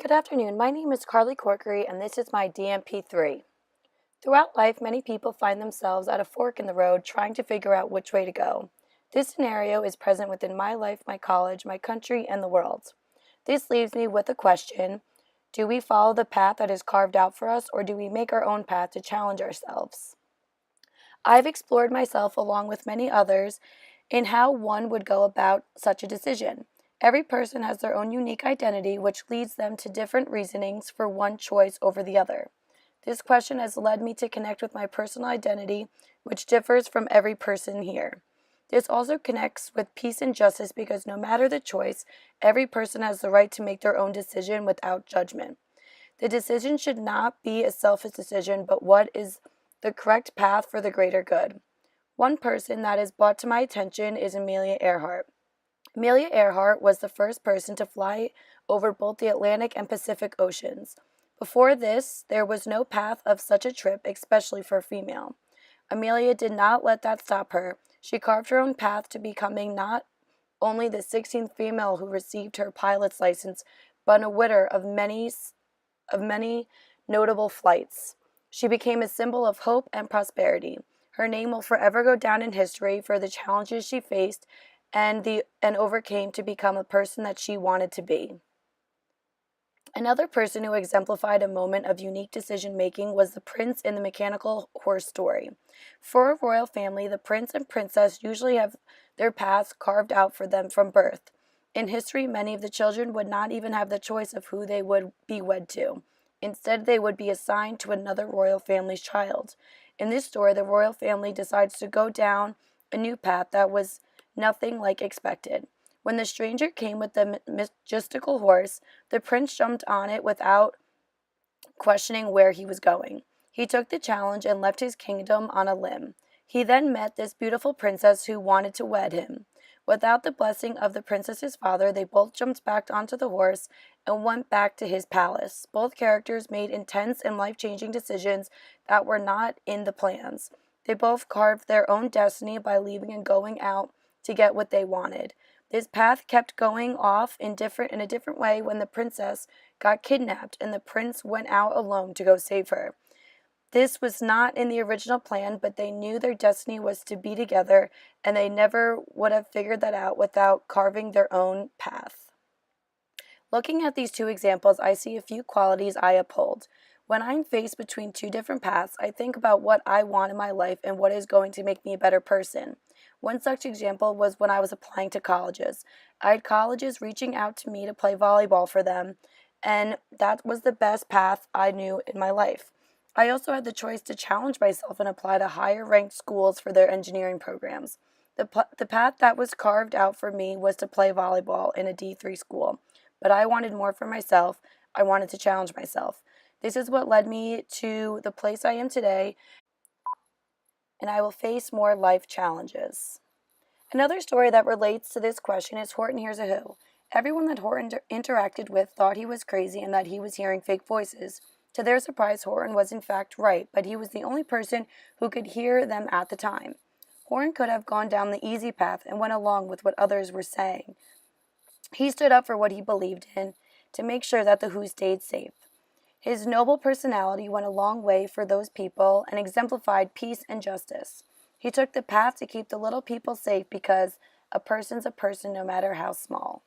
Good afternoon. My name is CarleeCorkery, and this is my DMP3. Throughout life, many people find themselves at a fork in the road trying to figure out which way to go. This scenario is present within my life, my college, my country, and the world. This leaves me with a question: do we follow the path that is carved out for us, or do we make our own path to challenge ourselves? I've explored myself along with many others in how one would go about such a decision. Every person has their own unique identity, which leads them to different reasonings for one choice over the other. This question has led me to connect with my personal identity, which differs from every person here. This also connects with peace and justice because no matter the choice, every person has the right to make their own decision without judgment. The decision should not be a selfish decision, but what is the correct path for the greater good. One person that is brought to my attention is Amelia Earhart. Amelia Earhart was the first person to fly over both the Atlantic and Pacific Oceans. Before this, there was no path of such a trip, especially for a female. Amelia did not let that stop her. She carved her own path to becoming not only the 16th female who received her pilot's license, but a winner of many notable flights. She became a symbol of hope and prosperity. Her name will forever go down in history for the challenges she faced and overcame to become a person that she wanted to be. Another person who exemplified a moment of unique decision-making was the prince in the mechanical horse story. For a royal family, the prince and princess usually have their paths carved out for them from birth. In history, many of the children would not even have the choice of who they would be wed to. Instead, they would be assigned to another royal family's child. In this story, the royal family decides to go down a new path that was nothing like expected. When the stranger came with the majestical horse, the prince jumped on it without questioning where he was going. He took the challenge and left his kingdom on a limb. He then met this beautiful princess who wanted to wed him. Without the blessing of the princess's father, they both jumped back onto the horse and went back to his palace. Both characters made intense and life-changing decisions that were not in the plans. They both carved their own destiny by leaving and going out to get what they wanted. This path kept going off in a different way when the princess got kidnapped and the prince went out alone to go save her. This was not in the original plan, but they knew their destiny was to be together, and they never would have figured that out without carving their own path. Looking at these two examples, I see a few qualities I uphold. When I'm faced between two different paths, I think about what I want in my life and what is going to make me a better person. One such example was when I was applying to colleges. I had colleges reaching out to me to play volleyball for them, and that was the best path I knew in my life. I also had the choice to challenge myself and apply to higher-ranked schools for their engineering programs. The path that was carved out for me was to play volleyball in a D3 school, but I wanted more for myself. I wanted to challenge myself. This is what led me to the place I am today, and I will face more life challenges. Another story that relates to this question is Horton Hears a Who. Everyone that Horton interacted with thought he was crazy and that he was hearing fake voices. To their surprise, Horton was in fact right, but he was the only person who could hear them at the time. Horton could have gone down the easy path and went along with what others were saying. He stood up for what he believed in to make sure that the Who stayed safe. His noble personality went a long way for those people and exemplified peace and justice. He took the path to keep the little people safe because a person's a person no matter how small.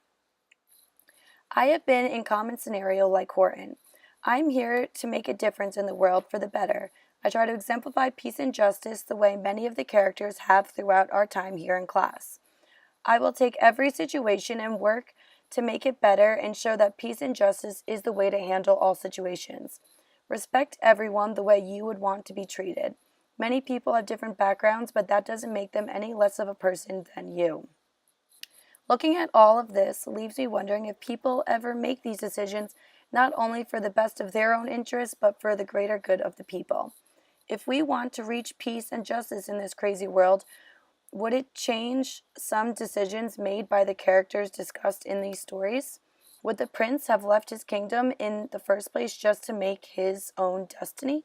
I have been in common scenario like Horton. I'm here to make a difference in the world for the better. I try to exemplify peace and justice the way many of the characters have throughout our time here in class. I will take every situation and work to make it better and show that peace and justice is the way to handle all situations. Respect everyone the way you would want to be treated. Many people have different backgrounds, but that doesn't make them any less of a person than you. Looking at all of this leaves me wondering if people ever make these decisions not only for the best of their own interests, but for the greater good of the people. If we want to reach peace and justice in this crazy world, would it change some decisions made by the characters discussed in these stories? Would the prince have left his kingdom in the first place just to make his own destiny?